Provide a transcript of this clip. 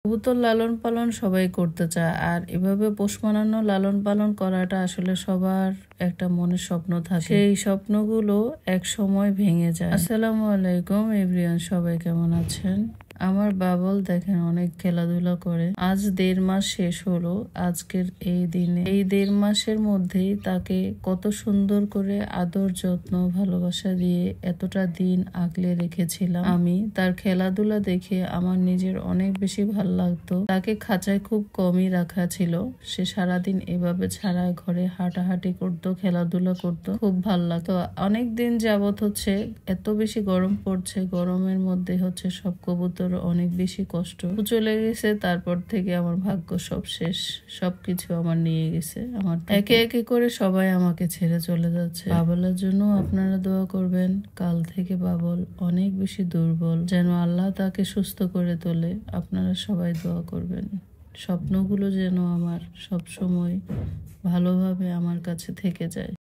কবুতর লালন পালন সবাই করতে চায়, আর এভাবে পোষ মানানো লালন পালন করাটা আসলে সবার একটা মনের স্বপ্ন থাকে। সেই স্বপ্নগুলো এক সময় ভেঙে যায়। আসসালামু আলাইকুম এভরিওয়ান, সবাই কেমন আছেন? আমার বাবল দেখেন অনেক খেলাধুলা করে। আজ 1.5 মাস শেষ হলো আজকের এই দিনে। এই 1.5 মাসের মধ্যেই তাকে কত সুন্দর করে আদর যত্ন ভালোবাসা দিয়ে এতটা দিন আগলে রেখেছিলাম আমি। তার খেলাধুলা দেখে আমার নিজের অনেক বেশি ভালো লাগতো। তাকে খাঁচায় খুব কমই রাখা ছিল, সে সারাদিন এভাবে ছাড়া ঘরে হাঁটাহাঁটি করতো, খেলাধুলা করতো, খুব ভালো লাগতো। অনেক দিন যাবত হচ্ছে এত বেশি গরম পড়ছে, গরমের মধ্যে হচ্ছে সব কবুতর অনেক বেশি কষ্ট চলে গেছে। তারপর থেকে আমার ভাগ্য সব শেষ, সবকিছু আমার নিয়ে গেছে। আমার একে একে করে সবাই আমাকে ছেড়ে চলে যাচ্ছে। বাবলের জন্য আপনারা দোয়া করবেন। কাল থেকে বাবল অনেক বেশি দুর্বল, যেন আল্লাহ তাকে সুস্থ করে তোলে। আপনারা সবাই দোয়া করবেন, স্বপ্নগুলো যেন আমার সব সময় ভালোভাবে আমার কাছে থেকে যায়।